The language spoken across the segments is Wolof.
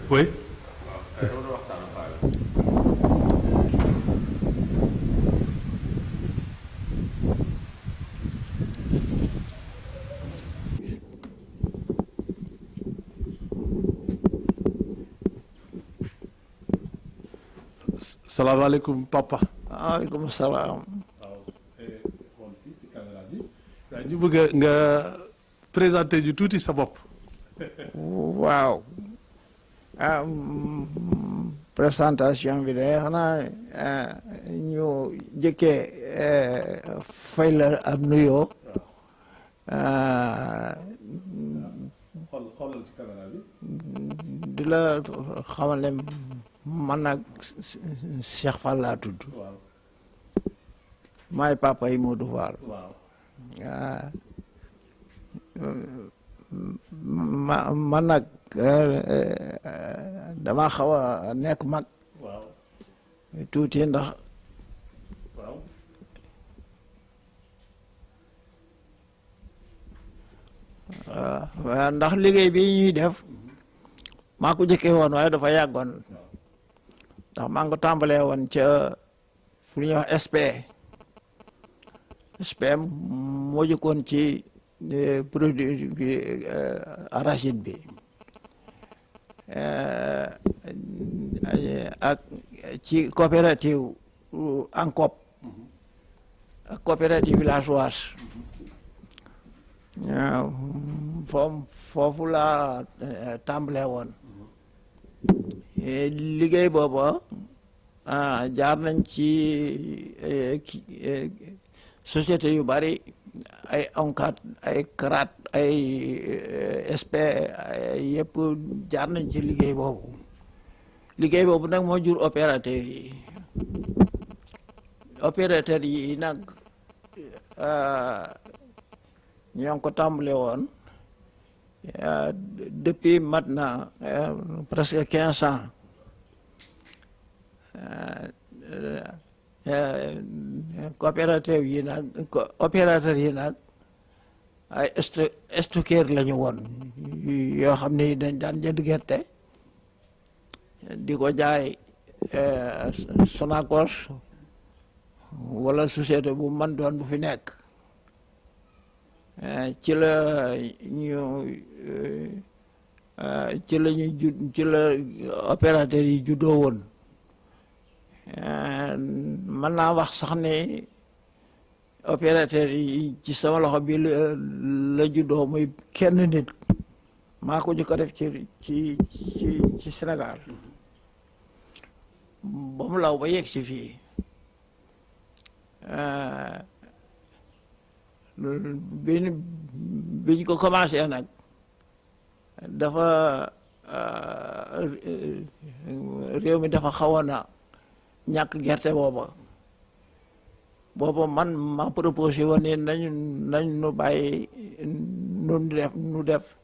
oui. salaamaaleykum papa. waaleykum salaam. waaw xool fii ci caméra bi. waaw ñu bëgg nga présenté ñu tuuti sa bopp. waaw. présentation bi de xanaa ñu jëkkee fay la ab nuyoo. xoolal ci caméra bi. di la xamal ne man nag Cheikh Fall laa tudd. waaw. maay papa yi Modou Fall. waaw. man nag dama xaw a nekk mag. waaw. tuuti ndax waaw. ndax liggéey bi ñuy def maa ko jëkkee woon waaye dafa yàggoon ndax maa ngi ko tàmbalee woon ca fu ñuy wax SP. SPM moo jëkkoon ci produit arachide bi ak ci coopérative ANCOP ak coopérative villageoise foofu laa tàmbalee woon liggéey booba jaar nañ ci société yu bari ay ONCAD ay CRAT ay SP yëpp jaar nañ ci liggéey boobu nag moo jur opérateur yi nag ñoo ngi ko tàmbale woon depuis maintenant presque 15 ans coopérative yi nag opérateur yi nag ay stockeur la ñu woon yoo xam ne dañ daan jënd gerte di ko jaay Sonacos wala société bu man doon bu fi nekk ci la opérateur yi juddoo woon mën naa wax sax ne opérateur yi ci sama loxo bi la juddoo muy kenn nit maa ko jëkk a def ci Sénégal ba mu law ba yegg si fii biñ ko commencé nag dafa réew mi dafa xawoon a ñàkk gerte booba man ma proposé woon ne nañ nu bàyyi nu def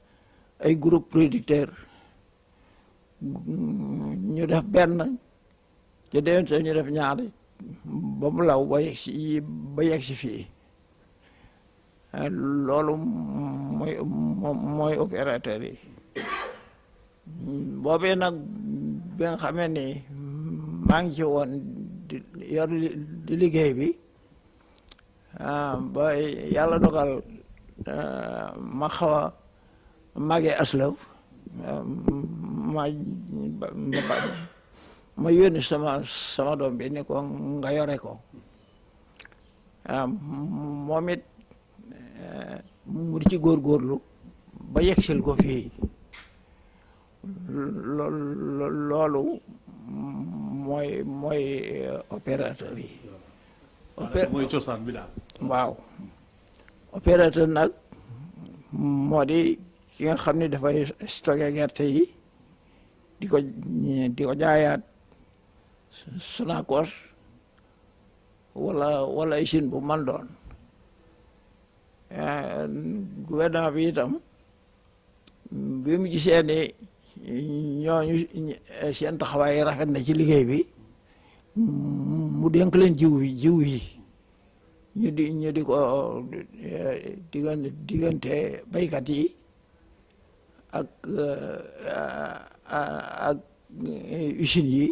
ay groupe producteur ñu def benn te déwén sa ñu def ñaar ba mu law ba yegg si fii loolu mooy opérateur yi boobee nag bi nga xamee ni maa ngi ci woon di liggéey bi ba yàlla dogal ma xaw a màggee aslaw ma yónni sama doom bi ni ko nga yore ko moom it mu di ci góorgóorlu ba yegsil ko fii loolu mooy opérateur yi. mooy cosaan bi daal. waaw opérateur nag moo di ki nga xam ne dafay stocké gerte yi di ko jaayaat Sonacos wala usine bu man doon gouvernement bi itam bi mu gisee ni ñooñu seen taxawaay rafet na ci liggéey bi mu dénk leen jiw yi ñu di ko diggante baykat yi ak usines yi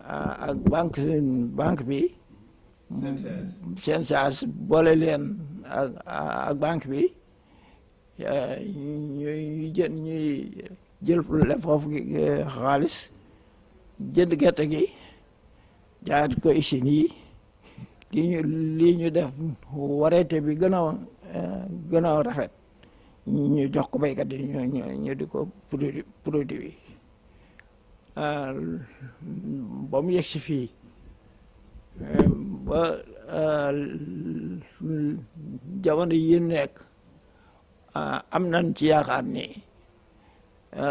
ak banque bi CNCAS boole leen ak banque bi ñuy jël foofu xaalis jënd gerte gi jaayat ko usines yi lii ñu def variété bi gën a rafet ñu jox ko béykat yi ñu di ko produit ba mu yegg si fii ba jamono yi nekk am nañ ci yaakaar ni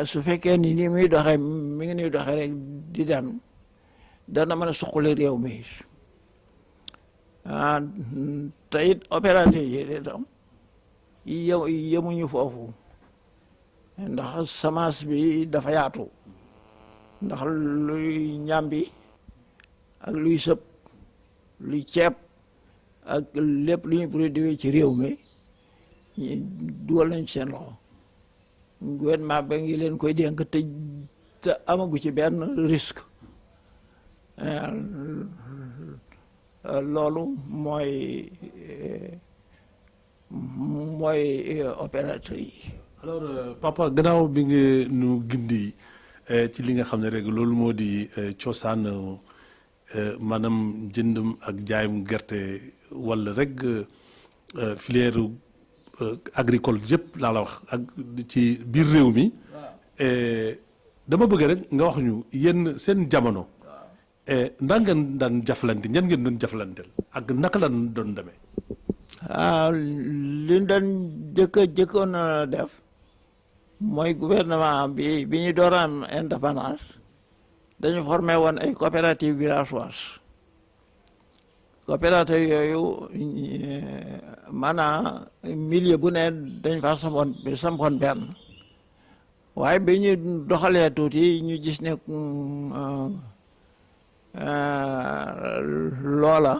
su fekkee ni nii muy doxee mi ngi nuy doxee rek di dem dana mën a suqali réew mi te it opérateur yi itam yemuñu foofu ndax semence bi dafa yaatu ndax luy ñambi ak luy sëb luy ceeb ak lépp lu ñu produit ci réew mi dugal nañ ci seen loxo gouvernement ba ngi leen koy dénk te amagu ci benn risque loolu mooy opérateur yi. alors papa gannaaw bi nga nu gindi ci li nga xam ne rek loolu moo di cosaan maanaam jëndum ak jaayum gerte wala rek filière agricole yëpp laa la wax ak ci biir réew mi dama bëgg rek nga wax ñu yéen seen jamono ndax ngeen daan jaflante ñan ngeen doon jaflanteel ak naka la doon demee. li ñu doon jëkkoon a def mooy gouvernement bi ñu door a am indépendance dañu formé woon ay coopératives villageoises coopérative yooyu maanaam milieu bu ne dañ fa sampoon benn waaye bi ñu doxalee tuuti ñu gis ne loola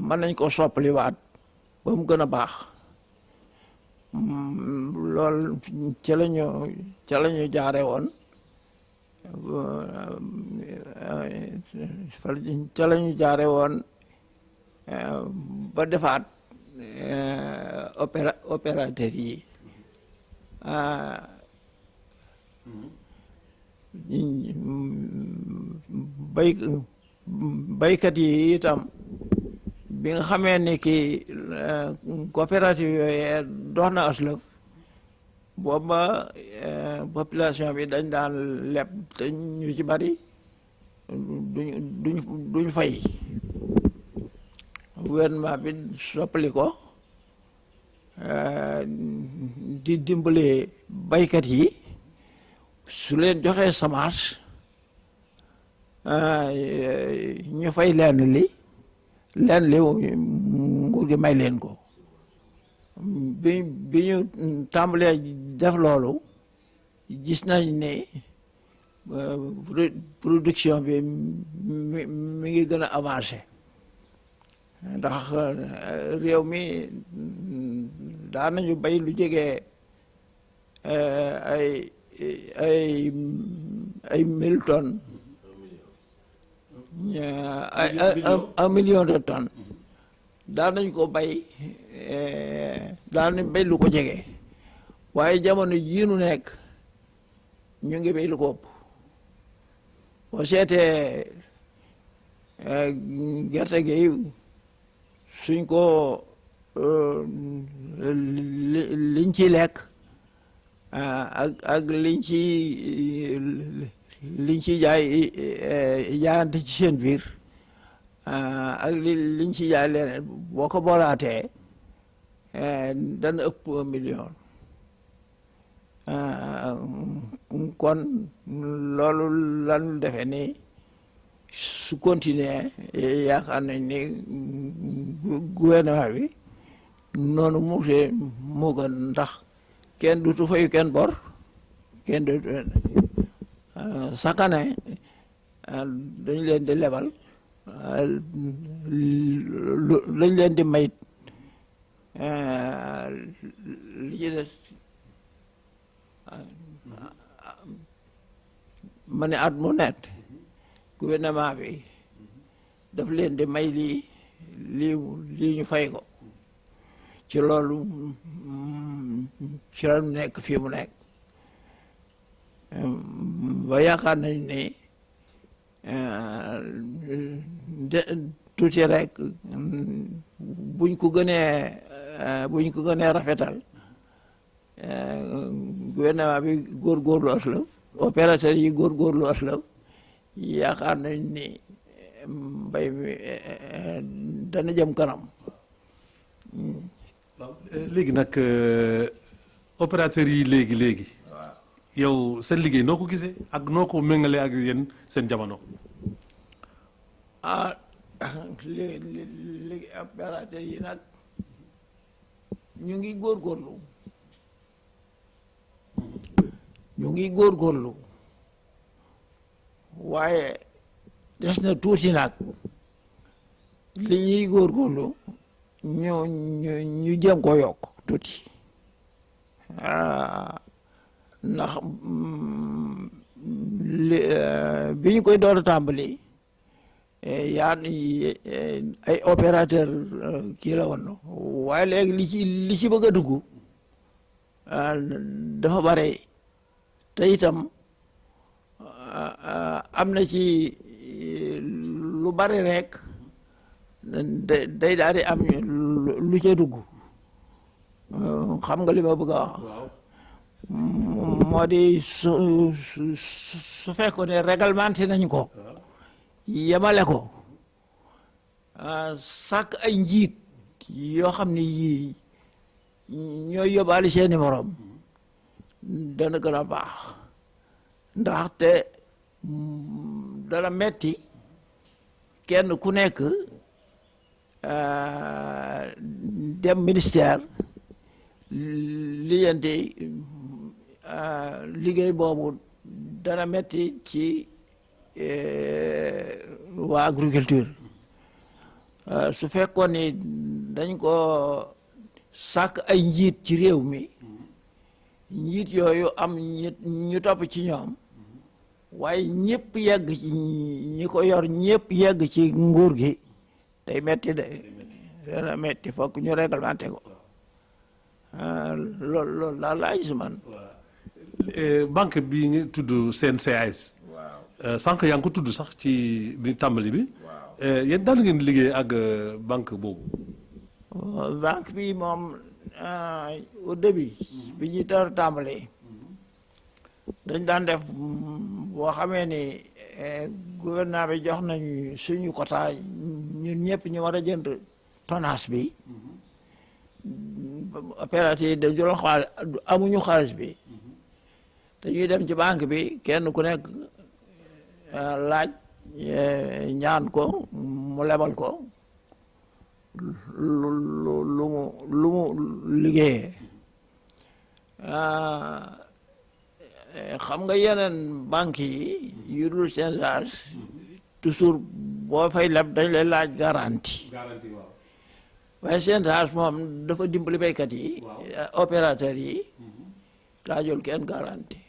mën nañ ko soppaliwaat ba mu gën a baax loolu ca la ñu jaare woon ca la ñu jaare woon ba defaat opérateur yi baykat yi itam bi nga xamee ni kii coopérative yooyu dox na aslëf booba population bi dañ daan leb te ñu ci bari duñ fay gouvernement bi soppali ko di dimbale baykat yi su leen joxee semence ñu fay lenn li nguur gi may leen ko bi ñu tàmbalee def loolu gis nañ ne production bi mi ngi gën a avancé ndax réew mi daan nañu bay lu jege ay 1000 tonnes un million de tonnes daan nañ ko bay daan nañ bay lu ko jege waaye jamono jii nu nekk ñu ngi bay lu ko ëpp boo seetee gerte gi suñ ko liñ ci lekk ak liñ ci jaayante ci seen biir ak liñ ci jaay leneen boo ko boolaatee dana ëpp 1 million kon loolu lanu defe ni su continuer yaakaar nañ ni gouvernement bi noonu moo gën ndax kenn dutu fayu kenn bor kenn du chaque année dañ leen di lebal dañ leen di mayit li ci des ma ne at mu nekk gouvernement bi daf leen di may lii ñu fay ko ci loolu ci la nekk fii mu nekk ba yaakaar nañ ni tuuti rek buñ ko gënee rafetal gouvernement bi góorgóorlu aslëf opérateur yi góorgóorlu aslëf yaakaar nañ ni mbay mi dana jëm kanam. waaw léegi nag opérateur yi léegi yow seen liggéey noo ko gisee ak noo ko méngalee ak yéen seen jamono. ah léegi opérateur yi nag ñu ngi góorgóorlu waaye des na tuuti nag li ñuy góorgóorlu ñu jéem ko yokk tuuti ndax bi ñu koy door a tàmbali ay opérateur kii la woon waaye léegi li ci bëgg a dugg dafa bare te itam am na ci lu bare rek day daal di am lu ca dugg xam nga li ma bëgg a wax moo di su fekkoon ne réglementé nañ ko yemale ko sàkk ay njiit yoo xam ne yii ñooy yóbbaale seeni morom dana gën a baax ndaxte dana metti kenn ku nekk dem ministère lijjanti liggéey boobu dana metti ci waa agriculture su fekkoon ni dañ ko sàkk ay njiit ci réew mi njiit yooyu am ñu topp ci ñoom waaye ñëpp yegg ci ñi ko yor ñëpp yegg ci nguur gi day metti de dana metti fokk ñu réglementé ko loolu daal laa gis man. banque bi nga tudd CNCAS. sànq yaa ngi ko tudd sax ci bi tàmbali bi. yéen daan ngeen liggéey ak banque boobu. banque bi moom au début. bi ñuy tar tàmbali. dañ daan def boo xamee ni gouvernement bi jox nañu suñu quota ñun ñëpp ñu war a jënd tonnage bi. opérateur yi dañu doon xaalis amuñu xaalis bi. dañuy dem ci banque bi kenn ku nekk laaj ñaan ko mu lebal ko lu mu liggéeyee xam nga yeneen banque yi yu dul CNCAS toujours boo fay leb dañ lay laaj garantie waaye CNCAS moom dafa dimbali béykat yi opérateur yi laajul kenn garantie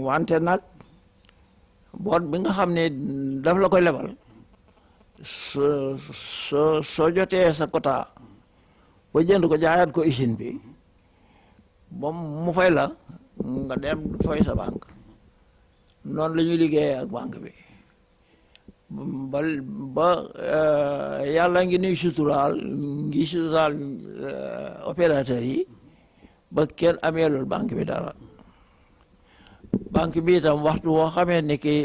wante nag boot bi nga xam ne daf la koy lebal soo jotee sa quota ba jënd ko jaayaat ko usine bi moom mu fay la nga dem fay sa banque noonu la ñuy liggéeyee ak banque bi ba yàlla ngi nuy suturaal opérateur yi ba kenn ameelul banque bi dara banque bi itam waxtu woo xamee ni ki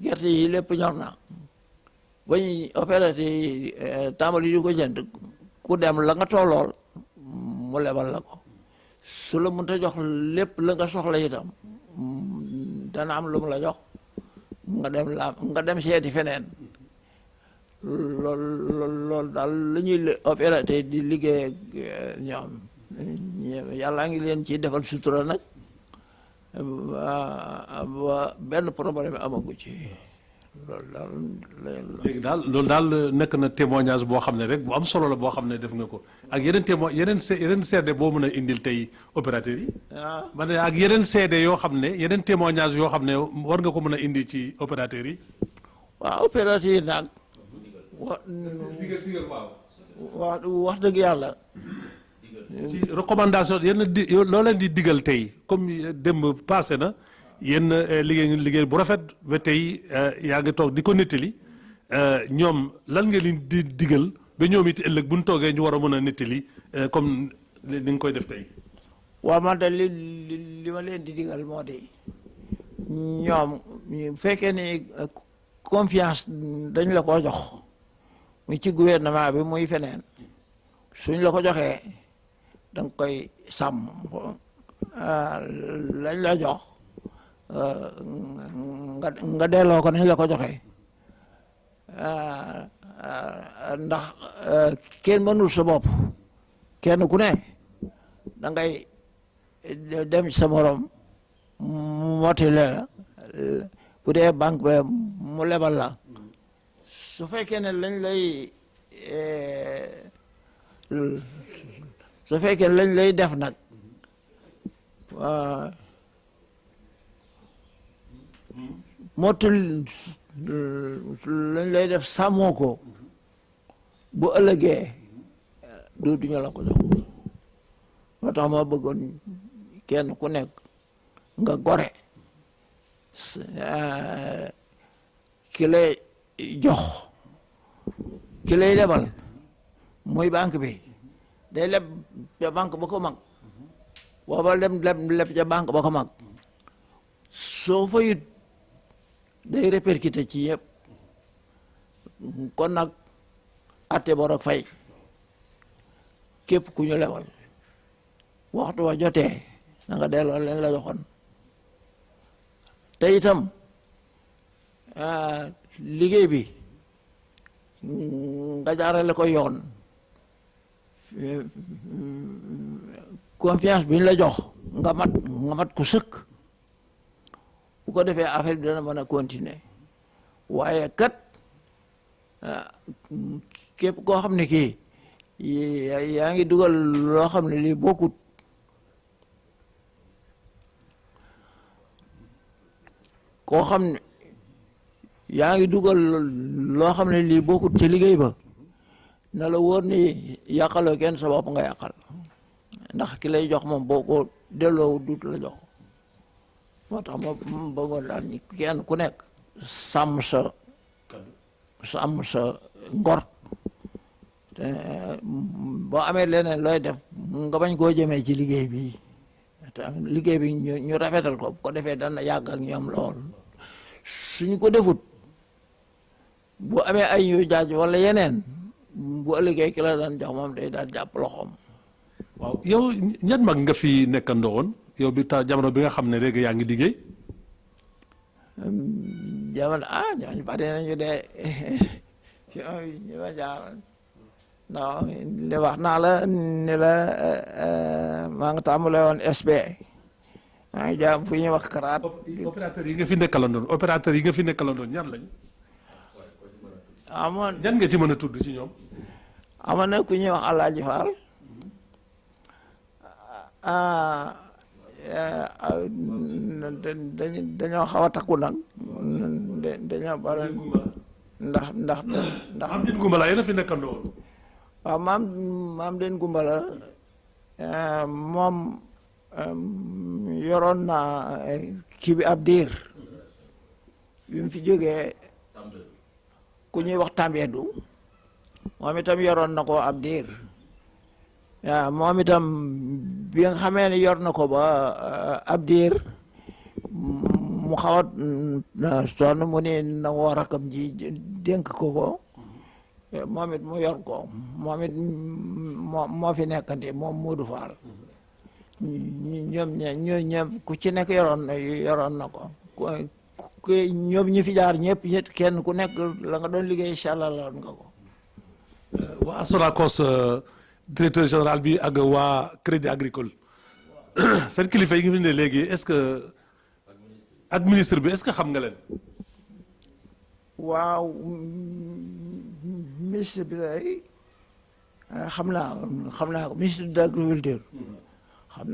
gerte yi lépp ñor na ba ñu opérateur yi tàmbali di ko jënd ku dem la nga tollool mu lebal la ko su la mënta jox lépp la nga soxla itam dana am lu mu la jox nga dem seeti feneen loolu daal la ñuy opérateur di liggéey ak ñoom yàlla ngi leen ci defal sutura nag ba benn problème amagu ci léegi daal loolu daal nekk na témoignage boo xam ne rek bu am solo la boo xam ne def nga ko ak yeneen yeneen seede boo mën a indil tey opérateurs yi. waaw ma ne ak yeneen seede yoo xam ne yeneen témoignage yoo xam ne war nga ko mën a indi ci opérateurs yi. waaw opérateurs yi nag wax dëgg yàlla. ci recommandation yenn loo leen di digal tey comme démb passé na yenn liggéey bu rafet ba tey yaa ngi toog di ko nettali ñoom lan nga leen di digal ba ñoom it ëllëg bu ñu toogee ñu war a mën a nettali comme ni nga koy def tey. waaw man de li ma leen di digal moo di ñoom bu fekkee ni confiance dañ la ko jox muy ci gouvernement bi muy feneen suñ la ko joxee da nga koy sàmm lañ la jox nga delloo ko nañ la ko joxee ndax kenn mënul sa bopp kenn ku ne da ngay dem ci sa morom motile la bu dee banque bi mu lebal la su fekkee ne lañ lay su fekkee lañ lay def nag motul lañ lay def sàmmoo ko bu ëllëgee dootuñu la ko jox moo tax ma bëggoon kenn ku nekk nga gore ki lay jox ki lay lebal muy banque bi day leb ca banque ba ko mag booba leb ca banque ba ko mag soo fayut day répercuté ci yëpp kon nag atte bor ak fay képp ku ñu lebal waxtu wa jotee na nga delloo leen la joxoon te itam liggéey bi nga jaarale ko yoon confiance bi ñu la jox nga mat ku sëkk bu ko defee affaire bi dana mën a continuer waaye kat képp koo xam ne kii yaa ngi dugal loo xam ne lii bokkut koo xam ne yaa ngi dugal loo xam ne lii bokkut ci liggéey ba na la wóor ni yàqaloo kenn sa bopp nga yàqal ndax ki lay jox moom boo ko delloo dut la jox moo tax ma bëggoon daal ni kenn ku nekk sàmm sa ngor te boo amee leneen looy def nga bañ koo jëmee ci liggéey bi te liggéey bi ñu rafetal ko bu ko defee dana yàgg ak ñoom lool suñ ko defut bu amee ay yu jaaj wala yeneen bu ëllëgee ki la daan jox moom day daal jàpp loxoom. waaw yow ñan mag nga fi nekkandoo woon yow bi ta jamono bi nga xam ne rek yaa ngi liggéey. jamono ñooñu bari nañu de ñu ma jaar ndax li wax naa la ni la maa ngi tàmbale woon SB maa ngi jaam fu ñuy wax karaat. opérateur yi nga fi nekkalandoon opérateur yi nga fi nekkalandoon ñan lañ. amoon ñan nga ci mën a tudd ci ñoom. amoon na ku ñuy wax Alaaji Faal dañoo xaw a takku nag dañoo bare ndax am din gumbala yéen a fi nekkandoo woon. waaw maam den gumbala moom yoroon na kii bi ab diir bi mu fi jógee ku ñuy wax Tambédou moom itam yoroon na ko ab diir waaw moom itam bi nga xamee ne yor na ko ba ab diir mu xaw a sonn mu ne na woo rakam ji dénk ko moom it mu yor ko moom it moo fi nekkandi moom Modou Fall ñoom ñoom ku ci nekk yoroon na ko ñoom ñi fi jaar ñëpp kenn ku nekk la nga doon liggéey incha allah la nga ko. waa Sonacos directeur général bi ak waa Crédit Agricole seen kilifa yi nga fi ne léegi est-ce que ak ministre bi est-ce que xam nga leen. waaw ministre bi day xam naa ko ministre de l'agriculture xam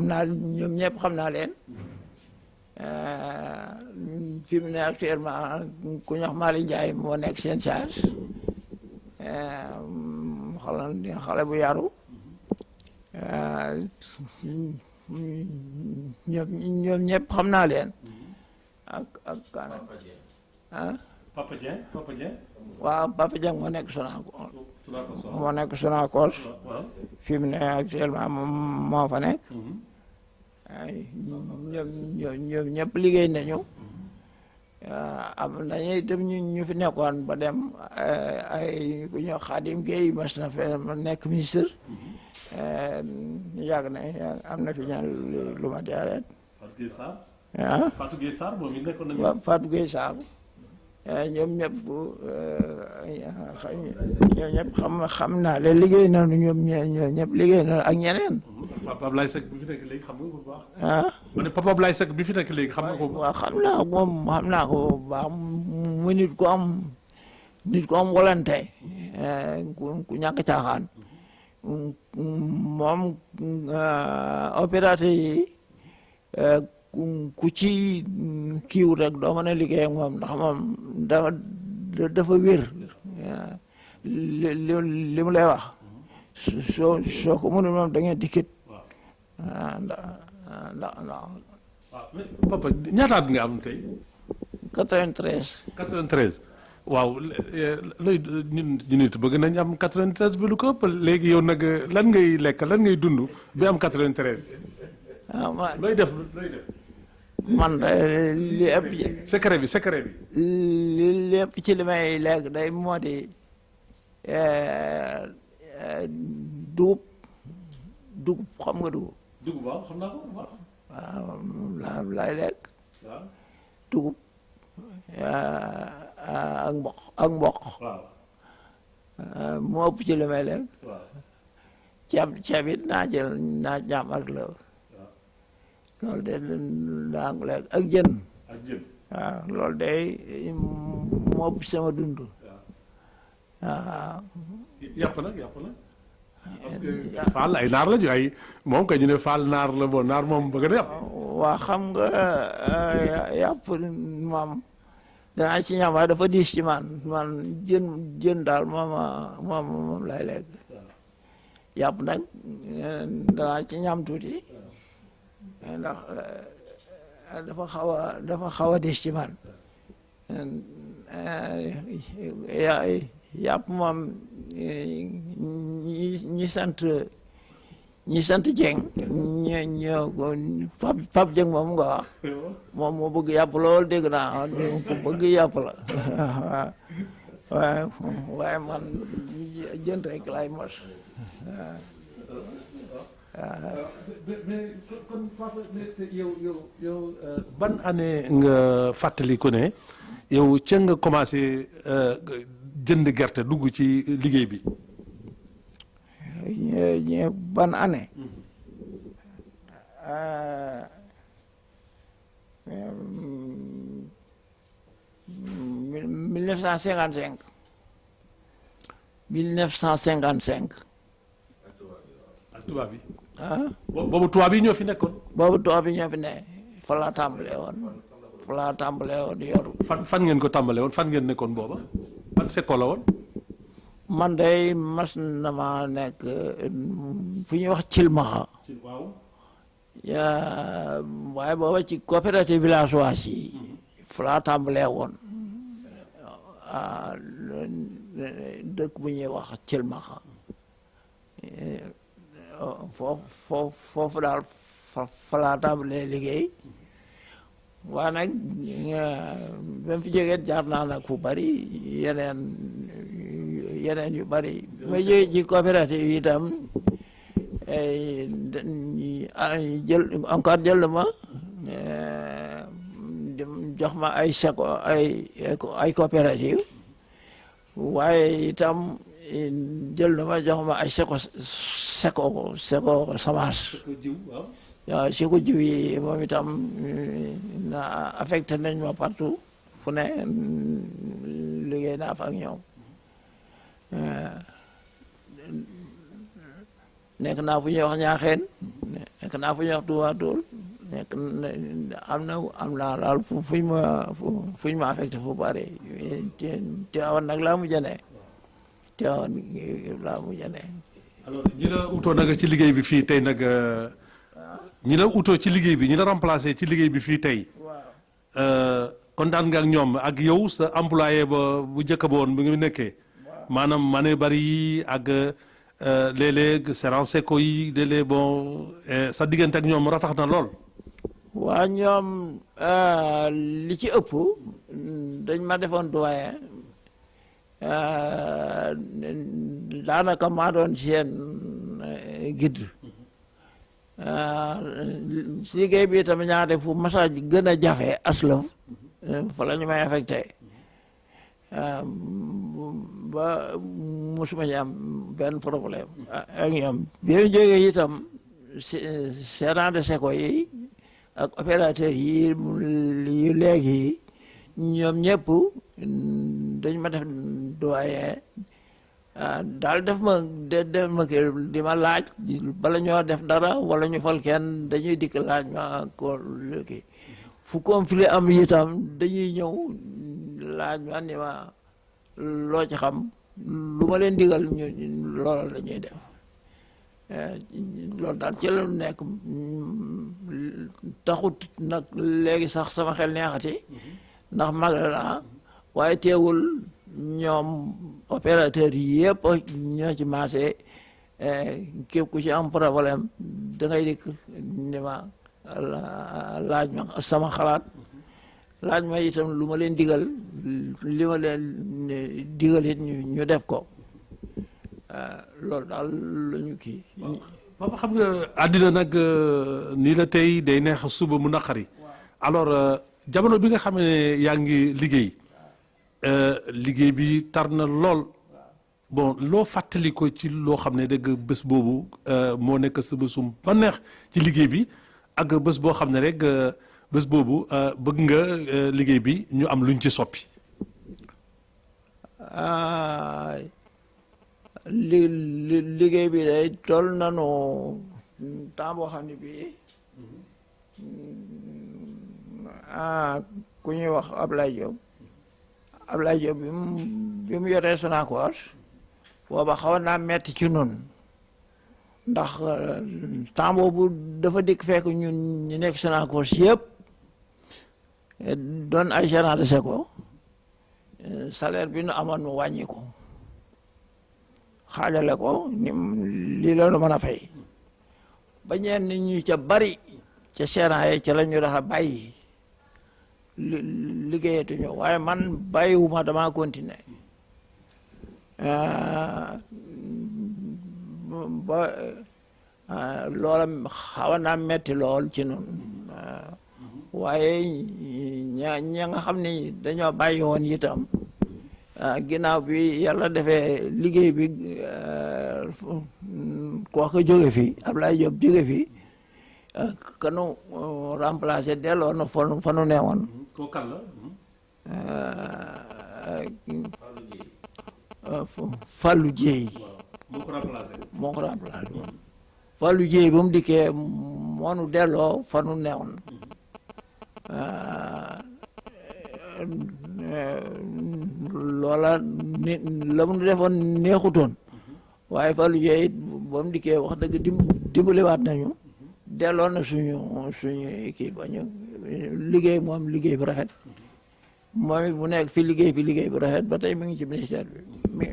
naa ñoom ñëpp xam naa leen fi mu ne actuellement ku ñax Mali Ndiaye moo nekk seen charge xale bu yaru ñoom ñëpp xam naa leen ak kan Papa Dieng waaw Papa Dieng moo nekk Sonacos fi mu ne actuellement moo fa nekk ñoom ñëpp liggéey nañu am nañu itam ñu fi nekkoon ba dem ay ku ñëw Khadim Gueye mas na fe nekk ministre yàgg na am na fi ñaan lu ma jaareet Fatou Gueye Sarr moom it nekkoon nañu. waaw Fatou Gueye Sarr ñoom ñëpp xam naa leen liggéey nañu ñoom ñëpp liggéey nañu ak ñeneen. Papa Ablaye Seck bi fi nekk léegi xam nga ko bu baax. ma ne Papa Ablaye Seck bi fi nekk léegi xam nga ko bu baax. waaw xam naa ko bu baax mu nit ku am volonté ku ñàkk caaxaan moom opérateur yi ku ci kiiw rek doo mën a liggéey ak moom ndax moom dafa wér li mu lay wax soo ko mënul moom da ngeen dikkit ndax waaw mais papa ñaata at nga am tey. 93. 93 waaw looy ñu nit bëgg nañ am 93 bi lu ko ëpp léegi yow nag lan ngay lekk lan ngay dund bi am 93. looy def. man li ëpp secret bi. li ëpp ci li may lekk day moo di dugub xam nga dugub. dugub waaw xam naa ko waaw. waaw laay lekk. waaw dugub ak mboq. waaw. moo ëpp ci li may lekk. waaw. ceeb it naa jaam ak lëw. loolu de daa ngi lekk ak jën. ak jën. waaw loolu de moo ëpp sama dund. waaw. yàpp nag. parce que Fall ay naar la ñu ay moom kay ñu ne Fall naar la bon naar moom bëgg na yàpp. waa xam nga yàpp moom danaa ci ñam waaye dafa diis ci man jën daal moom lay lekk. yàpp nag danaa ci ñam tuuti. ndax dafa xaw a diis ci man yàpp moom ñi sant Dieng ñoo ko Pape Dieng moom nga wax moom moo bëgg yàpp lool dégg naa ko bëgg yàpp la waaye man jën rek lay mos mais kon papa yow ban année nga fàttali ko ne yow ca nga commencé jënd gerte dugg ci liggéey bi. ban année. 1955. 1955. ak tubaab yi. boobu tubaab yi ñoo fi nekkoon. boobu tubaab yi ñoo fi ne fa laa tàmbalee woon yor. fan ngeen ko tàmbalee woon fan ngeen nekkoon booba ban sekko la woon. man day mas na ma nekk fu ñuy wax Cilmaxa. waaw. waaye booba ci coopérative villageoise yi. fa laa tàmbalee woon dëkk bu ñuy wax Cilmaxa. foofu daal fa laa tàmbalee liggéey waaye nag ba mu fi jógee jaar naa nag fu bari yeneen yu bari ma jógee ci coopérative yi itam jël ma jox ma ay seko ay coopérative waaye itam jël na ma jox ma ay seko semence. waaw seko jiw yi moom itam na affecté nañ ma partout fu ne liggéey naa fa ak ñoom nekk naa fu ñuy wax ñaaxeen nekk naa fu ñuy wax Touba Toul nekk am naa daal fuñ ma affecté fu bari Tiwaawan nag laa mujj a ne Tiwaawan laa mujj a ne. alors ñi la utoo nag ci liggéey bi fii tey nag ñi la utoo ci liggéey bi ñi la remplacé ci liggéey bi fii tey kontaan nga ak ñoom ak yow sa employé ba bu njëkk ba woon bu ngi nekkee maanaam mane bari yi ak léeg-léeg séance seco yi léeg-léeg bon sa diggante ak ñoom ratax na lool. waa ñoom li ci ëpp dañ ma defoon doyen daanaka maa doon seen guide si liggéey bi tamit ñaare fu massage gën a jafe aslëf fa la ñu may affecté ba mosuma ñu am benn problème ak ñoom bi ñu jógee itam gérant de seco yi ak opérateur yi yu léegi yi ñoom ñëpp dañ ma def doyen daal def ma di ma laaj bala ñoo def dara wala ñu fal kenn dañuy dikk laaj ma ko kii fu conflit am itam dañuy ñëw laaj ma ni ma loo ci xam lu ma leen digal ñu loolu la ñuy def loolu daal ci la nekk taxut nag léegi sax sama xel neexati ndax mag la waaye teewul ñoom opérateur yi yëpp ñoo ci maase képp ku ci am problème da ngay dikk ni ma laaj ma sama xalaat laaj ma itam lu ma leen digal li ma leen digal it ñu def ko loolu daal la ñu kii. papa xam nga àddina nag nii la tey day neex suba mu naqari alors jamono bi nga xam ne yaa ngi liggéey liggéey bi tar na lool bon loo fàttali ko ci loo xam ne dëgg bés boobu moo nekk sa bésum ba neex ci liggéey bi ak bés boo xam ne rek bés boobu bëgg nga liggéey bi ñu am luñ ci soppi. liggéey bi day toll nanu temps boo xam ne bii ku ñuy wax Ablaye Diop bi mu yoree Sonacos booba xaw naa metti ci nun ndax temps boobu dafa dikk fekk ñun ñu nekk Sonacos yëpp doon ay gérant de seco salaire bi nu amoon mu wàññi ko xaajale ko ni lii la nu mën a fay ba ñeen nit ñi ca bari ca gérant yi ca la ñu daxa bàyyi liggéeyatuñu waaye man bàyyiwuma dama continuer ba loola xawa naa metti lool ci noonu waaye ña nga xam ni dañoo bàyyi woon itam ginnaaw bi yàlla defee liggéey bi kooku jóge fi Ablaye Diop jóge fi kanu remplacé delloo na fanu neewoon kooku kan la. Fallou Dieye. moo ko remplacé. moo ko remplacé Fallou Dieye ba mu dikkee moonu delloo fanu neewoon loola ni la mu defoon neexutoon waaye Fallou Dieye it ba mu dikkee wax dëgg dimbaliwaat nañu delloo na suñu kii ba ñu liggéey moom liggéey bu rafet moom it mu nekk fi liggéey bu rafet ba tey mi ngi ci ministère bi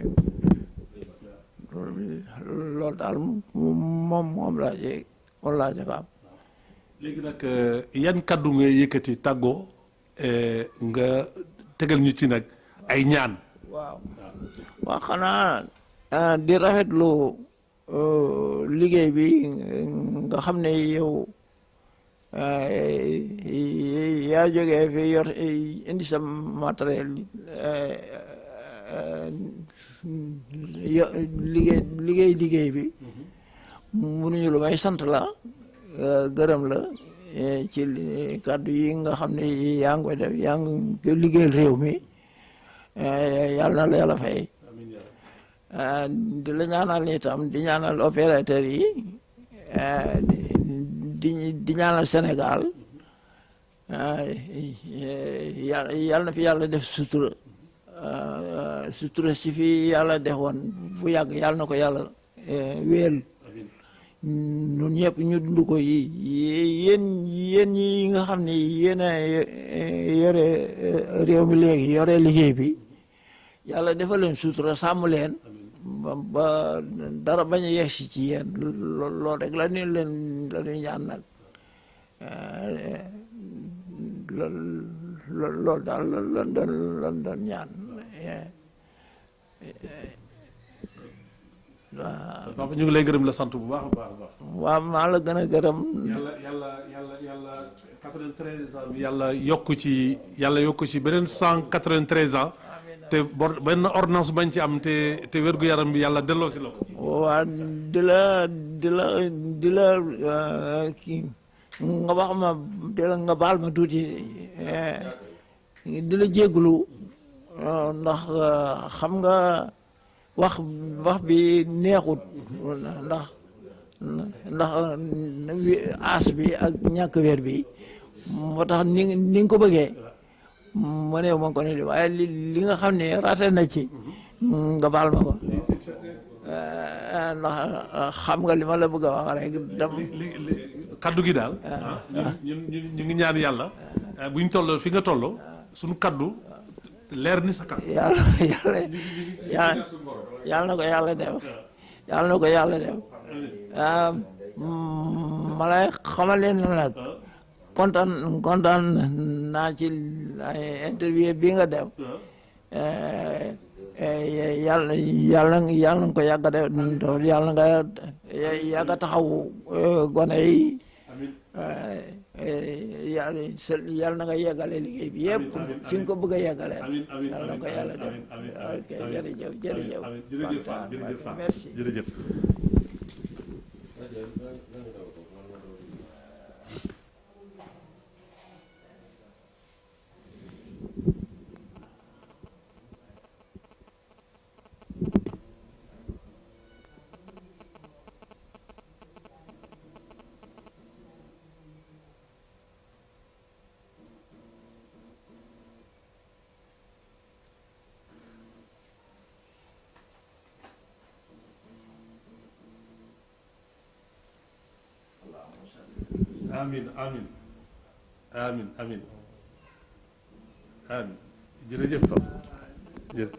loolu daal moom laa ci faam. léegi nag yan kaddu nga yëkkati tàggoo nga tegal ñu ci nag ay ñaan. waaw xanaa di rafetlu liggéey bi nga xam ne yow yaa jógee fi yor indi sa matériel liggéey bi mënuñu lu may sant la gërëm la ci kàddu yi nga xam ne yaa ngi koy def yaa ngi koy liggéeyal réew mi yàlla na la yàlla fay di la ñaanal itam di ñaanal opérateur yi di ñaanal Sénégal yàlla na fi yàlla def sutura sutura si fi yàlla def woon bu yàgg yàlla na ko yàlla wéel ñun ñëpp ñu dund ko yéen yi nga xam ne yéen a yore réew mi léegi yore liggéey bi yàlla defal leen sutura sàmm leen ba dara bañ a yegsi ci yéen loolu rek la ñu leen la ñuy ñaan nag loolu daal lan doon ñaan waaw papa ñu ngi lay gërëm la sant bu baax a baax a baax. waaw maa la gën a gërëm. yàlla 93 ans bi yàlla yokk ci beneen 193 ans. te benn ordonnance bañ ci am te wérgu yaram bi yàlla delloo si la ko. waaw di la kii nga wax ma nga baal ma tuuti di la jégalu ndax xam nga wax bi neexut ndax aas bi ak ñàkk weer bi moo tax ni nga ko bëggee ma ne ma ko ne waaye li nga xam ne raté na ci nga baal ma ko ndax xam nga li ma la bëgg a wax rek kaddu gi daal ñu ngi ñaan yàlla buñ toll fi nga toll suñu kaddu leer ni sa kaddu yàlla na ko yàlla def yàlla na ko yàlla def ma lay xamal leen nag kontaan naa ci interview bi nga def yàlla nga ko yàgg a def yàlla nga yàgg a taxawu gone yi yàlla na nga yeggale liggéey bi yëpp fi nga ko bëgg a yeggale yàlla na ko yàlla def ok jërëjëf merci jërëjëf amin amin amin amin amin jërëjëf Pape jërëjëf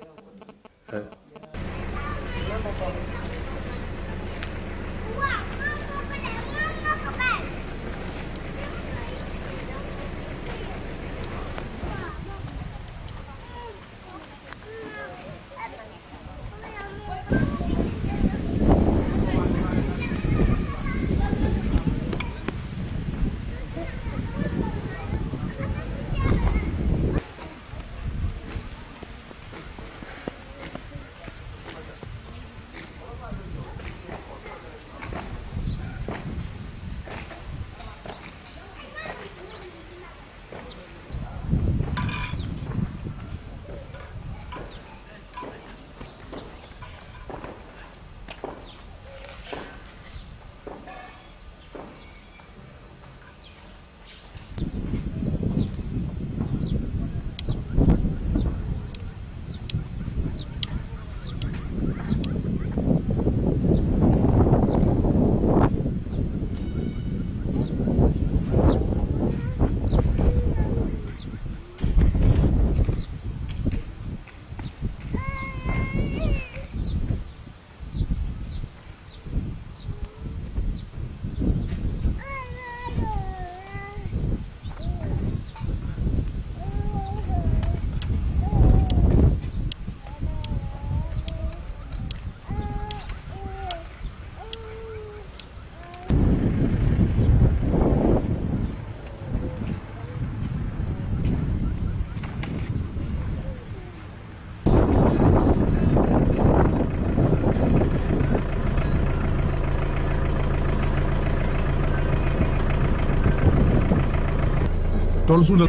tool suuna.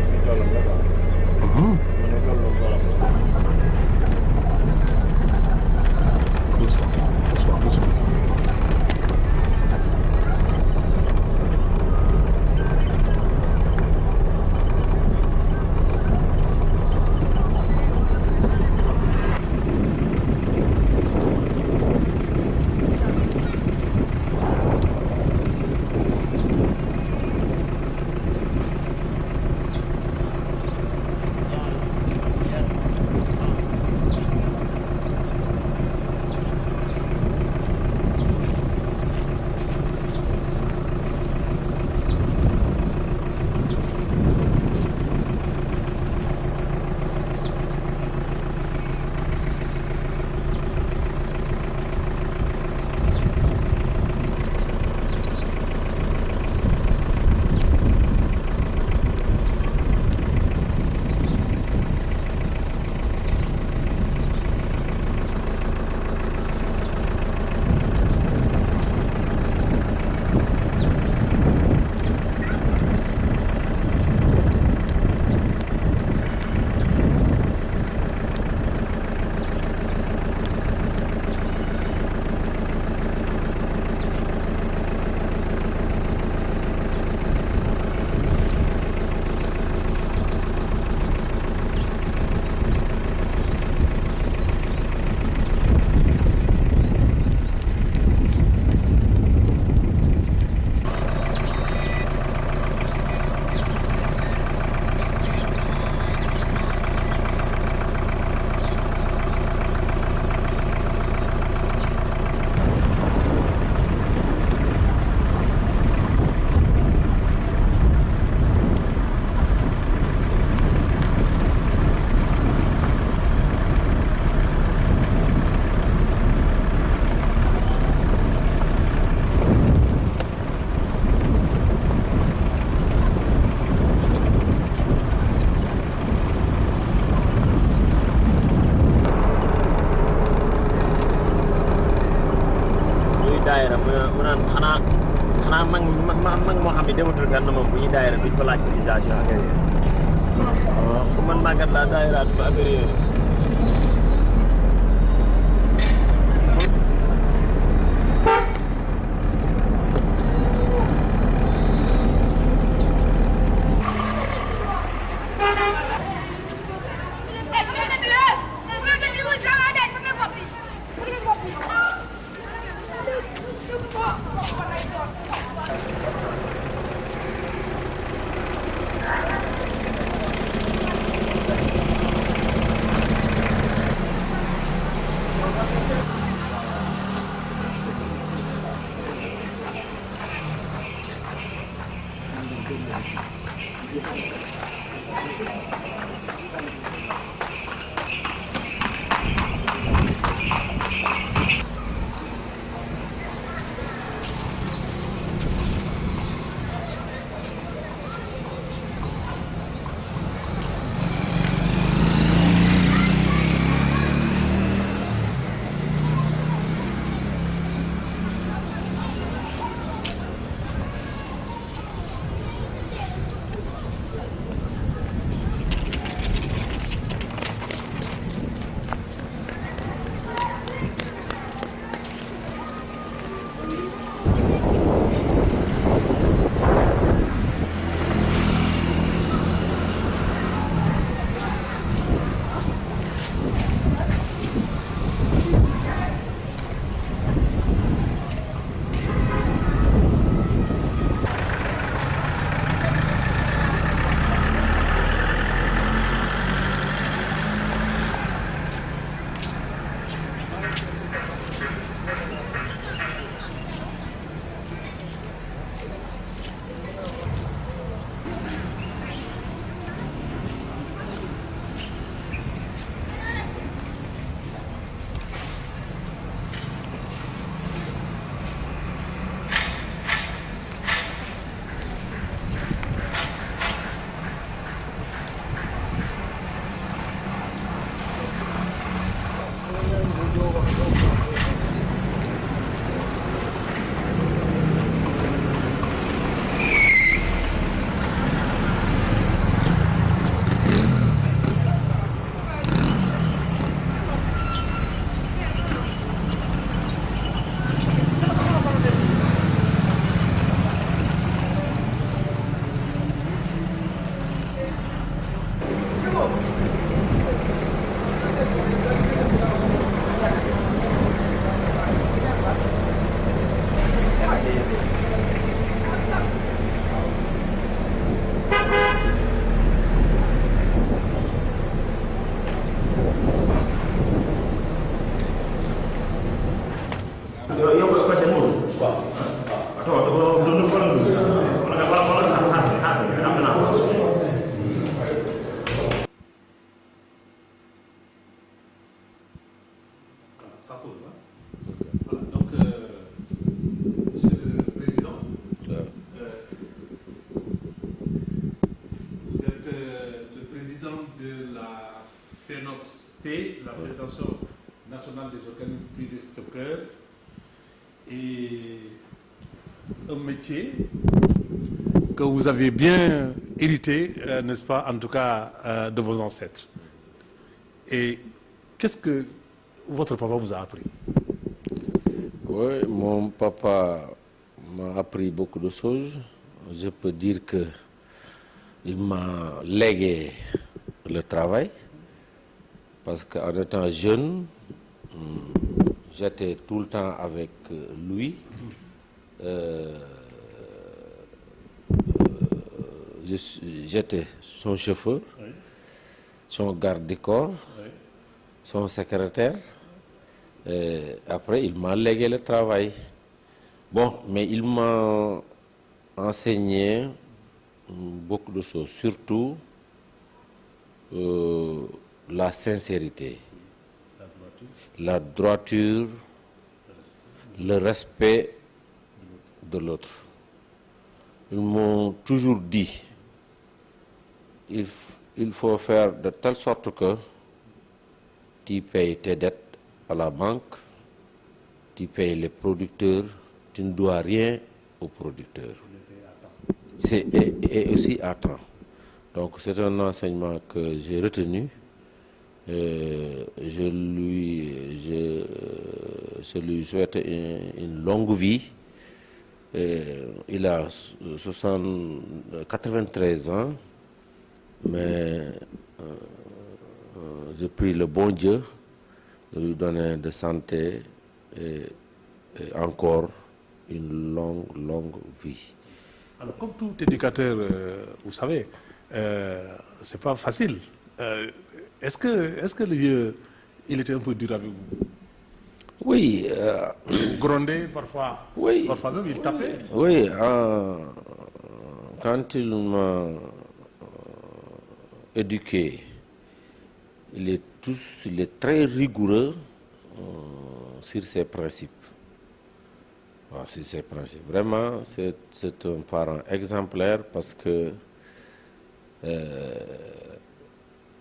daayira mu naan xanaa mag moo xam ne dematul fenn moom bu ñuy daayira duñ ko laaj cotisation ak yooyu. waaw man màggat laa daayiraat ba affaire yooyu. FNST, la Fédération nationale des organismes privés stockeurs, est un métier que vous avez bien hérité, n'est-ce pas, en tout cas, de vos ancêtres. Et qu'est-ce que votre papa vous a appris? Oui, mon papa m'a appris beaucoup de choses. Je peux dire que il m'a légué le travail parce qu'en étant jeune, j'étais tout le temps avec lui. J'étais son chauffeur, Oui. son garde du corps, Oui. son secrétaire. Après, il m'a légué le travail. Bon, mais il m'a enseigné beaucoup de choses, surtout la sincérité, la droiture, le respect de l'autre. Ils m'ont toujours dit, il faut faire de telle sorte que tu payes tes dettes à la banque, tu payes les producteurs, tu ne dois rien aux producteurs. Et aussi à temps. Donc c'est un enseignement que j'ai retenu. Je lui souhaite une longue vie. Il a 93 ans, mais je prie le bon Dieu de lui donner de santé et encore une longue vie. Alors, comme tout éducateur, vous savez, c'est pas facile. Est-ce que le vieux, il était un peu dur avec vous? Oui. Grondé parfois. Oui. Parfois même il tapait. Oui. Quand il m'a éduqué, il est très rigoureux sur ses principes. Sur ses principes. Vraiment, c'est un parent exemplaire parce que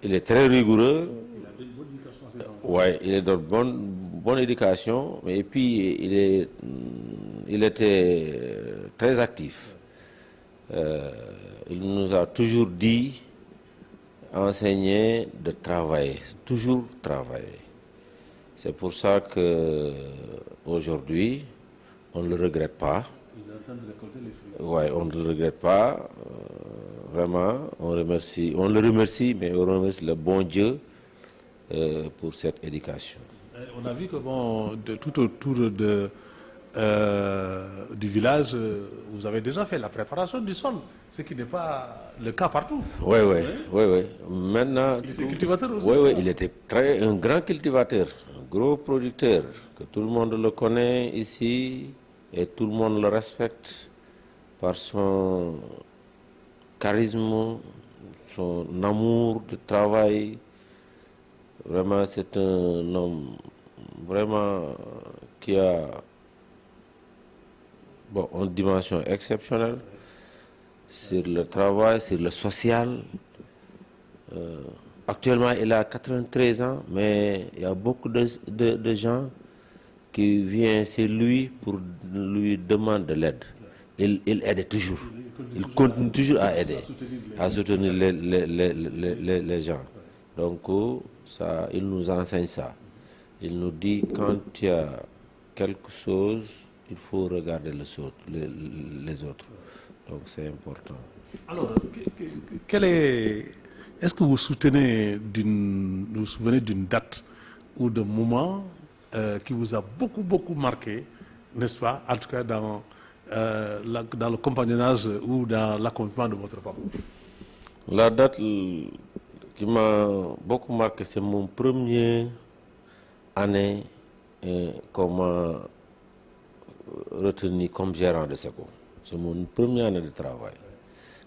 il est très rigoureux. Il a une bonne éducation à ses enfants. Ouais, il est de bonne éducation, et puis il était très actif. Il nous a toujours dit, enseigner de travailler, toujours travailler. C'est pour ça que aujourd'hui, on ne le regrette pas. Ils sont en train de récolter les fruits. Ouais, on ne le regrette pas. Vraiment, on le remercie, mais on remercie le bon Dieu pour cette éducation. On a vu que tout autour du village, vous avez déjà fait la préparation du sol, ce qui n'est pas le cas partout. Oui. Maintenant, Il était cultivateur aussi. Oui, il était un grand cultivateur, un gros producteur, que tout le monde le connaît ici et tout le monde le respecte par son charisme, son amour de travail. Vraiment, c'est un homme vraiment qui a une dimension exceptionnelle sur le travail, sur le social. Actuellement, il a 93 ans, mais il y a beaucoup de gens qui viennent chez lui pour lui demander de l'aide. Il aide toujours. Il continue toujours à aider, à soutenir les gens. Donc, ça, il nous enseigne ça. Il nous dit quand il y a quelque chose, il faut regarder les autres. Donc, c'est important. Alors, est-ce que vous vous souvenez d'une date ou d'un moment qui vous a beaucoup marqué, n'est-ce pas, en tout cas dans le compagnonnage ou dans l'accompagnement de votre papa? La date qui m'a beaucoup marqué, c'est mon première année qu'on m'a retenu comme gérant de SECO. C'est mon première année de travail.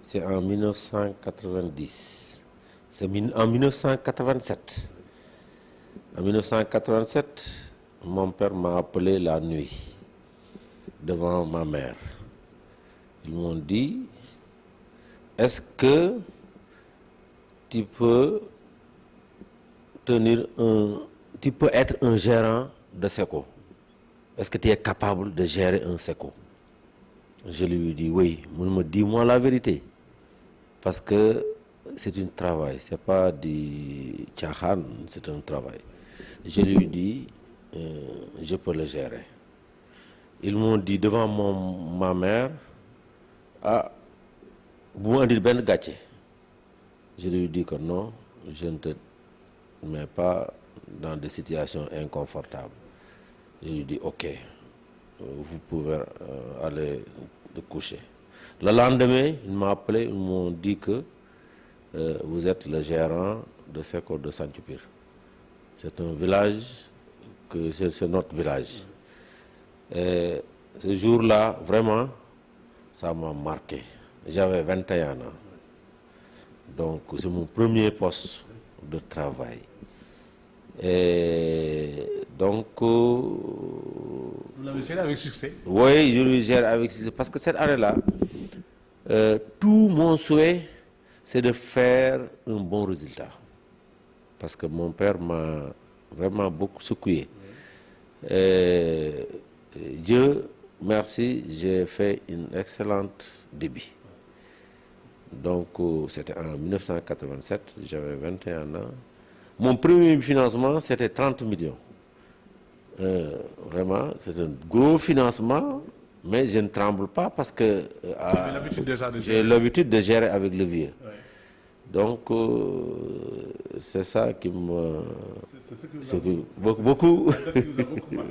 C'est en 1990. C'est en 1987. En 1987, mon père m'a appelé la nuit devant ma mère. Ils m'ont dit, est-ce que tu peux tu peux être un gérant de SECO. Est-ce que tu es capable de gérer un SECO? Je lui dis oui. Il me dit, dis-moi la vérité. Parce que c'est un travail, c'est pas du tchahan, c'est un travail. Je lui dis, je peux le gérer. Ils m'ont dit devant ma mère, ah, vous m'avez dit ben gâché. Je lui dis que non, je ne te mets pas dans des situations inconfortables. Je lui dis, ok, vous pouvez aller te coucher. Le lendemain, ils m'ont appelé, ils m'ont dit que vous êtes le gérant de SECO de Santupir. C'est un village, c'est notre village. Et ce jour-là, vraiment, ça m'a marqué. J'avais 21 ans. Donc, c'est mon premier poste de travail. Et donc... Vous l'avez géré avec succès? Oui, je le gère avec succès. Parce que cette année-là, tout mon souhait, c'est de faire un bon résultat. Parce que mon père m'a vraiment beaucoup secoué. Dieu merci, j'ai fait une excellente débit. Donc, c'était en 1987, j'avais 21 ans. Mon premier financement, c'était 30 millions. Vraiment, c'est un gros financement, mais je ne tremble pas parce que j'ai l'habitude de gérer avec le vieux. Ouais. Donc, c'est ça qui me... C'est beaucoup.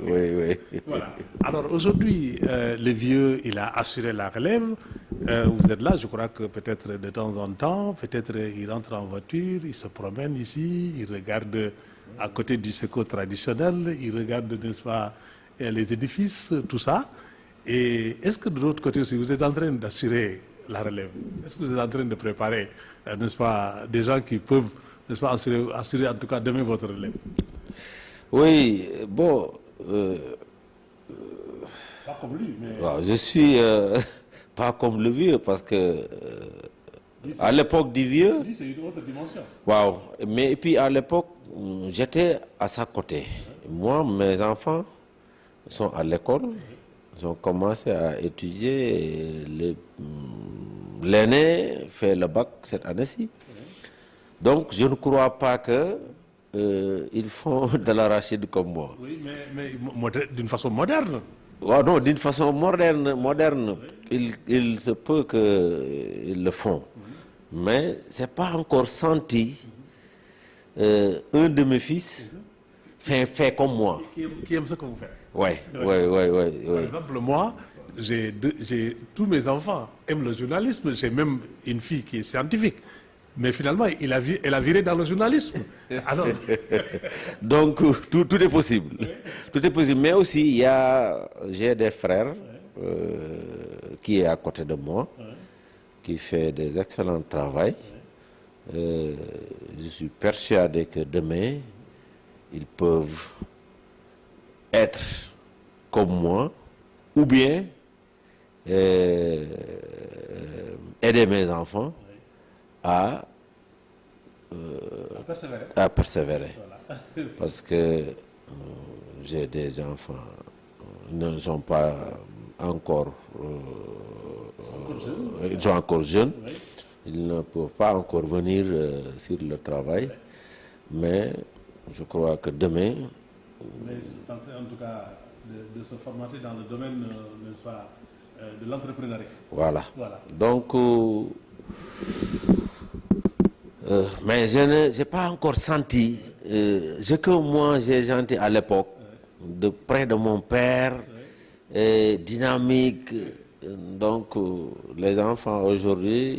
Oui, oui. Voilà. Alors aujourd'hui, le vieux, il a assuré la relève. Vous êtes là, je crois que peut-être de temps en temps, peut-être il rentre en voiture, il se promène ici, il regarde à côté du SECO traditionnel, il regarde, n'est-ce pas, les édifices, tout ça. Et est-ce que de l'autre côté aussi, vous êtes en train d'assurer la relève? Est-ce que vous êtes en train de préparer, n'est-ce pas, des gens qui peuvent, n'est-ce pas, assurer en tout cas demain votre relève? Oui, bon... pas comme lui, mais... Wow, je suis pas comme le vieux parce que à l'époque du vieux... Lui, c'est une autre dimension. Wow. Mais puis à l'époque, j'étais à sa côté. Moi, mes enfants sont à l'école. Ils ont commencé à étudier. L'aîné fait le bac cette année-ci. Donc, je ne crois pas que ils font de l'arachide comme moi. Oui, mais d'une façon moderne. Oh, non, d'une façon moderne. Il se peut qu'ils le font. Mais ce n'est pas encore senti un de mes fils fait comme moi. Qui aime ce que vous faites. Oui. Par exemple, moi, tous mes enfants aiment le journalisme. J'ai même une fille qui est scientifique. Mais finalement, elle a viré dans le journalisme. Alors... Donc, tout est possible. Oui. Tout est possible. Mais aussi, j'ai des frères qui est à côté de moi, qui fait des excellents travaux. Je suis persuadé que demain, ils peuvent être comme moi, ou bien aider mes enfants à persévérer. Voilà. Parce que j'ai des enfants, ils ne sont pas encore... ils sont encore jeunes. Oui. Ils ne peuvent pas encore venir sur le travail. Oui. Mais je crois que demain... Mais c'est en train, en tout cas, de se formater dans le domaine, n'est-ce pas, de l'entrepreneuriat. Voilà. Donc... mais je n'ai pas encore senti ce que moi j'ai senti à l'époque, de près de mon père, dynamique. Donc, les enfants aujourd'hui...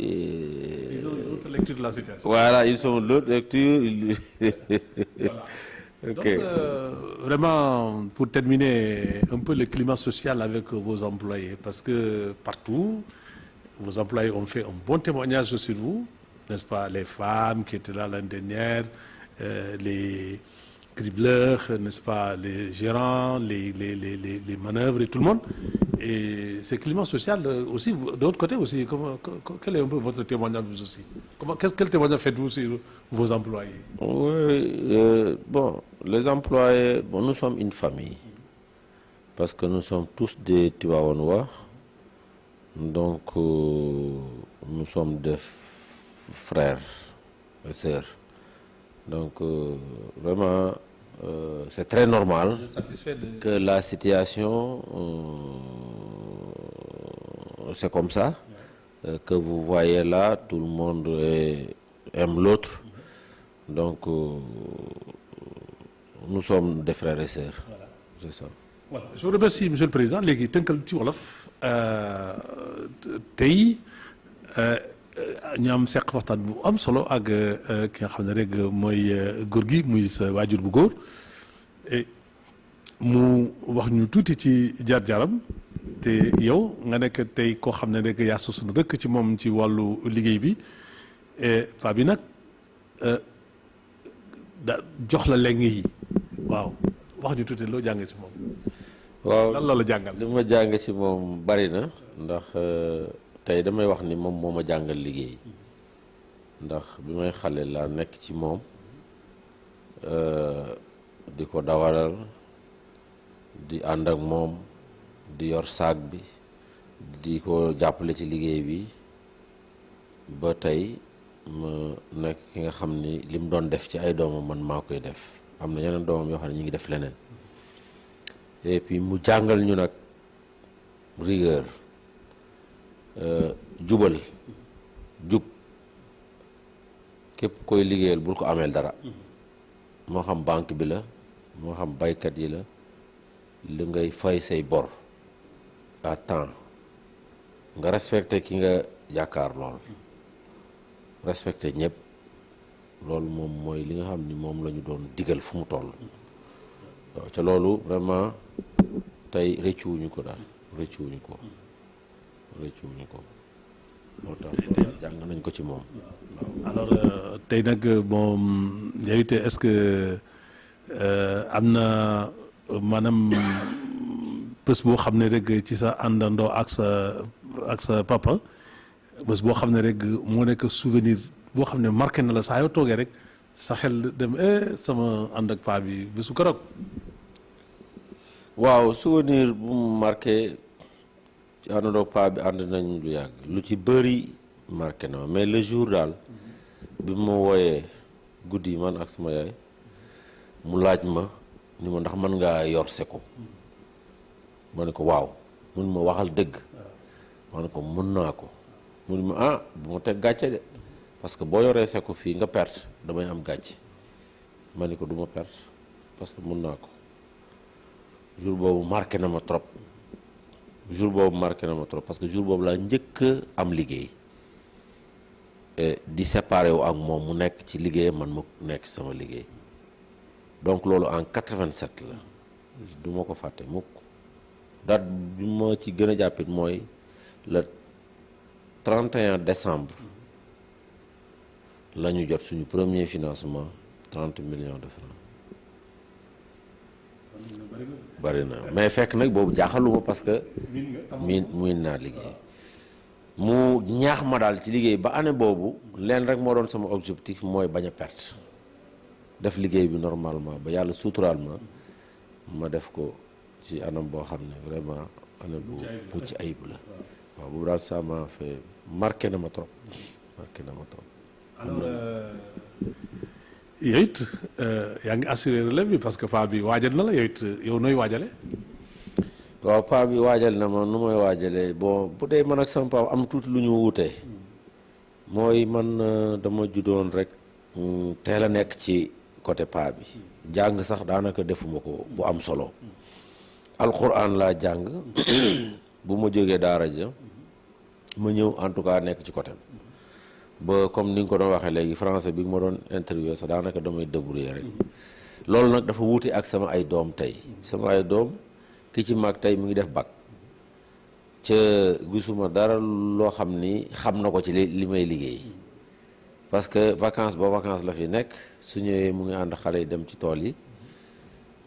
ils ont une autre lecture de la situation. Voilà, ils ont l'autre lecture. Voilà. Okay. Donc, vraiment, pour terminer, un peu le climat social avec vos employés, parce que partout, vos employés ont fait un bon témoignage sur vous, n'est-ce pas, les femmes qui étaient là l'année dernière, les cribleurs, n'est-ce pas, les gérants, les manœuvres et tout le monde. Et ce climat social aussi, de l'autre côté aussi, quel est un peu votre témoignage vous aussi? Quel témoignage faites-vous sur vos employés? Oui, bon, les employés, bon, nous sommes une famille. Parce que nous sommes tous des Tivaouanois. Donc, nous sommes des frères et sœurs. Donc, vraiment, c'est très normal que la situation, c'est comme ça, que vous voyez là, tout le monde aime l'autre. Donc, nous sommes des frères et sœurs. Voilà. C'est ça. Voilà. Je vous remercie, Monsieur le Président. Léegi tënkal ci wolof tey ñu am seq waxtaan bu am solo ak ki nga xam ne rek mooy góor gi muy sa waajur bu góor mu wax ñu tuuti ci jaar-jaaram te yow nga nekk tey koo xam ne rek yaa sosoon rek ci moom ci wàllu liggéey bi paa bi nag da jox la leng yi waaw wax ñu tuuti loo jàng ci moom. waaw lan la jàngal. li ma jàng ci moom bari na ndax tey damay wax ni moom moo ma jàngal liggéey ndax bi may xale laa nekk ci moom di ko dawalal di ànd ak moom di yor saag bi di ko jàppale ci liggéey bi ba tey ma nekk ki nga xam ni li mu doon def ci ay doomam man maa koy def am na yeneen doomam yoo xam ne ñu ngi def leneen. Et puis mu jàngal ñu nag rigueur jubal jub képp koy liggéeyal bul ko ameel dara moo xam banque bi la moo xam baykat yi la li ngay fay say bor à temps nga respecté ki nga jàkkaar lool respecté ñëpp loolu moom mooy li nga xam ni moom la ñu doon digal fu mu toll waaw ca loolu vraiment tey rëccuwuñu ko daal rëccuwuñu ko moo tax jàng nañ ko ci moom. alors tey nag moom yow it est-ce que am na maanaam bés boo xam ne rek ci sa àndandoo ak sa papa bés boo xam ne rek moo nekk souvenir boo xam ne marqué na la saa yoo toogee rek sa xel dem sama ànd ak paa bi bésu keroog. waaw souvenir bu mu marqué ci àndandoo paa bi ànd nañ lu yàgg lu ci bëri marqué na ma mais le jour daal bi ma wooyee guddi man ak sama yaay mu laaj ma ni ma ndax mën ngaa yor seko ma ne ko waaw mun ma waxal dëgg ma ne ko mën naa ko mu ne ma bu ma teg gàcce de parce que boo yoree seko fii nga perte damay am gàcce ma ne ko du ma perte parce que mën naa ko jour boobu marqué na ma trop parce que jour boobu laa njëkk am liggéey di séparé wu ak moom mu nekk ci liggéey man mu nekk sama liggéey donc loolu en 87 la du ma ko fàtte mukk date bi ma ci gën a jàppit mooy le 31 décembre la ñu jot suñu premier financement 30 millions de francs bari na mais fekk nag boobu jaaxaluma parce que miin naa liggéey mu ñaax ma daal ci liggéey ba année boobu leen rek moo doon sama objectif mooy bañ a perte def liggéey bi normalement ba yàlla suturaal ma def ko ci anam boo xam ne vraiment année bu ci ayib la waaw boobu daal ça m'a fait marqué na ma trop. alors yow it yaa ngi assuré relève bi parce que paa bi waajal na la yow it yow nooy waajale waaw paa bi waajal na ma nu may waajalee bon bu dee man ak sama paa am tuuti lu ñu wutee mooy man dama juddoon rek teel a nekk ci côté paa bi jàng sax daanaka defuma ko bu am solo alxuraan laa jàng bu ma jógee daara ja ma ñëw en tout cas nekk ci côté ba comme ni nga ko doon waxee léegi français bi ma doon interview sax daanaka damay débrouiller rek loolu nag dafa wuute ak sama ay doom tey sama ay doom ki ci mag tey mu ngi def bac ca gisuma dara loo xam ni xam na ko ci li may liggéey parce que vacances ba vacances la fi nekk su ñëwee mu ngi ànd xale yi dem ci tool yi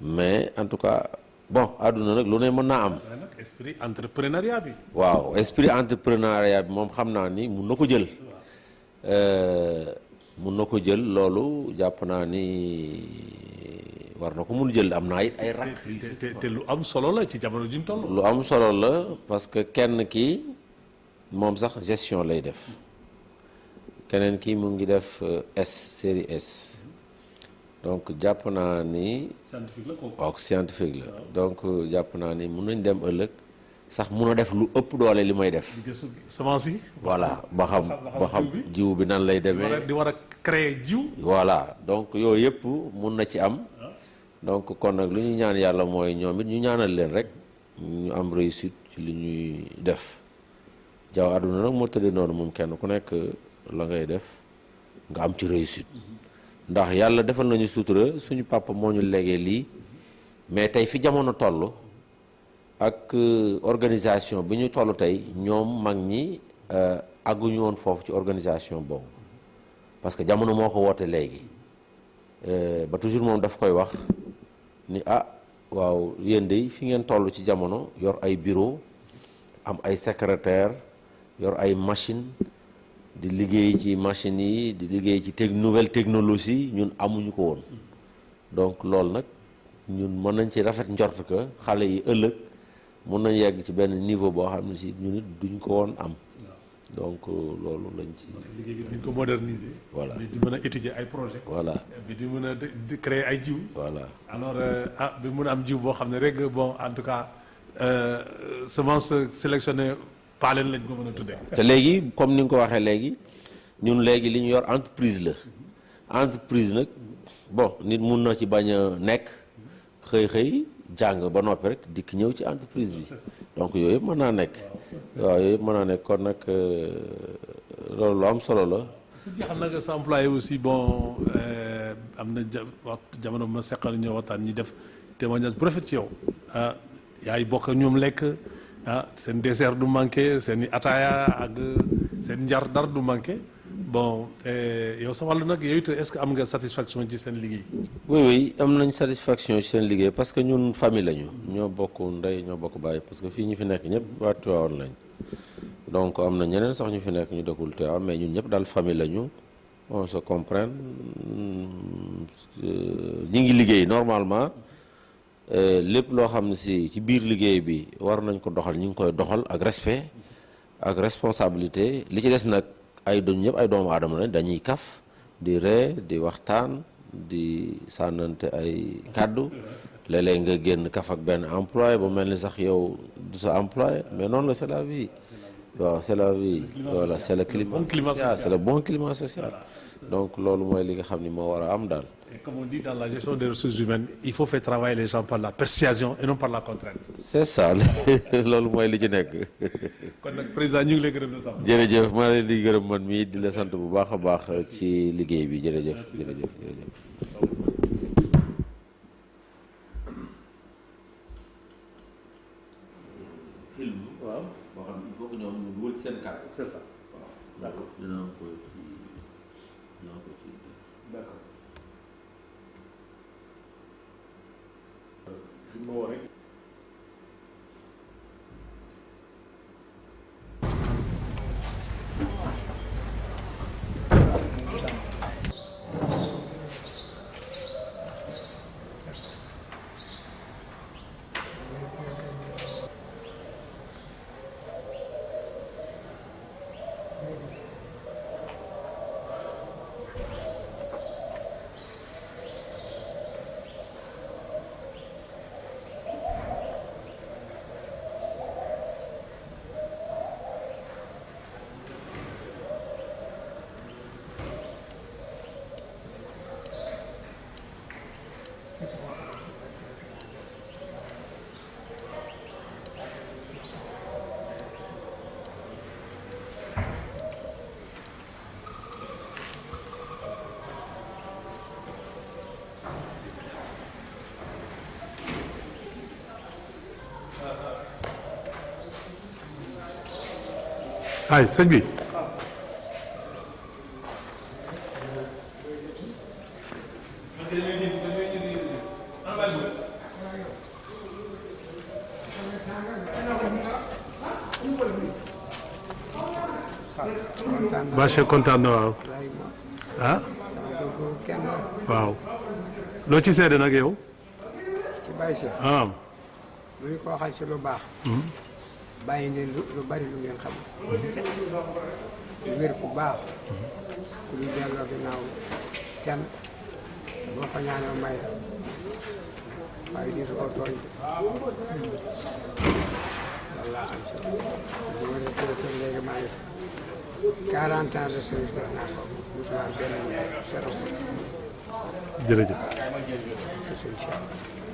mais en tout cas bon àdduna nag lu ne mën naa am. waaye nag esprit entrepreneuriat bi. waaw esprit entrepreneuriat bi moom xam naa ni mun na ko jël. mun na ko jël loolu jàpp naa ni war na ko mun jël am naa it ay rakk. te lu am solo la ci jamono ji ñu toll. lu am solo la parce que kenn ki moom sax gestion lay def keneen ki mu ngi def série S donc jàpp naa ni. scientifique la kooku. waaw scientifique la donc jàpp naa ni mun nañ dem ëllëg sax mun a def lu ëpp doole li may def. gëstu semence yi. voilà ba xam jiw bi nan lay demee. di war a créer jiw. voilà donc yooyu yëpp mun na ci am. donc kon nag lu ñu ñaan yàlla mooy ñoom it ñu ñaanal leen rek ñu am réussite ci li ñuy def jaww àdduna nag moo tëddee noonu moom kenn ku nekk la ngay def nga am ci réussite ndax yàlla defal nañu sutura suñu papa moo ñu legee lii mais tey fi jamono toll ak organisation bi ñu toll tey ñoom mag ñi àgguñu woon foofu ci organisation boobu parce que jamono moo ko woote léegi ba toujours moom daf koy wax ni waaw yéen de fi ngeen toll ci jamono yor ay bureau am ay secrétaire yor ay machine di liggéey ci machines yi di liggéey ci nouvelle technologie ñun amuñu ko woon donc loolu nag ñun mën nañ ci rafet njort que xale yi ëllëg mun nañ yegg ci benn niveau boo xam ne si ñun it duñ ko woon am donc loolu lañ ci. liggéey bi dañ ko moderniser. voilà di mën a étudier ay projet voilà bi di mën a di créer ay jiw. voilà alors bi mun a am jiw boo xam ne rek bon en tout cas semence sélectionnée paaleen lañ ko mën a tuddee. te léegi comme ni nga ko waxee léegi ñun léegi li ñu yor entreprise la entreprise nag bon nit mun na ci bañ a nekk xëy jàng ba noppi rek dikk ñëw ci entreprise bi donc yooyu yëpp mën naa nekk waaw yooyu yëpp mën naa nekk kon nag loolu lu am solo la. pour jeexal nag sa employé aussi bon am na jamono ma seqal ñëw waxtaan ñi def témoignage bu rafet ci yow yaay bokk ak ñoom lekk seen dessert du manqué seen i ataaya ak seen njar dara du manqué bon yow sa wàllu nag yow it est-ce que am nga satisfaction ci seen liggéey. oui am nañ satisfaction ci seen liggéey parce que ñun famille lañu ñoo bokk ndey ñoo bokk baay parce que fii ñu fi nekk ñëpp waa Tivaouane lañ donc am na ñeneen sax ñu fi nekk ñu dëkkul Tivaouane mais ñun ñëpp daal famille lañu on se comprend ñi ngi liggéey normalement lépp loo xam ne si ci biir liggéey bi war nañ ko doxal ñu ngi koy doxal ak respect ak responsabilité li ci des nag ay doom ñëpp ay doomu aadama lañ dañuy kaf di ree di waxtaan di sànnante ay kàddu léeg-léeg nga génn kaf ak benn employé ba mel ni sax yow du sa employé mais noonu la c'est la vie waaw c'est la vie voilà c'est le climat social c'est le bon climat social donc loolu mooy li nga xam ni moo war a am daal. Et comme on dit dans la gestion des ressources humaines il faut faire travailler les gens par la persuasion et non par la contrainte. c'est ça loolu mooy li ci nekk. kon nag président ñu ngi lay gërëm de sax. jërëjëf maa leen di gërëm man mii di la sant bu baax a baax ci liggéey bi jërëjëf. film waaw boo xam ne il faut que ñoom ñu dugal seen kàddu. c'est ça waaw d'accord dinaa ko ci d'accord. ma woo rek. ay sëñ bi. kontaan naa. Bache kontaan na waaw. lay moom. ah sama góorgóorlu kenn la. waaw. loo ci seede nag yow. ci Baye Cheikh. ah. lu ñu ko waxal ci lu baax. bàyyi leen lu bari lu ngeen xam. wér ku baax. ku ñu delloo ginnaaw kenn boo ko ñaanoo may la waaye di su ko tooñ. loolu laa xam si bu ma nee kër léegi maa ngi 40 ans de service def naa ko mosuma am benn zéro jërëjëf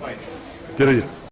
faute. jërëjëf.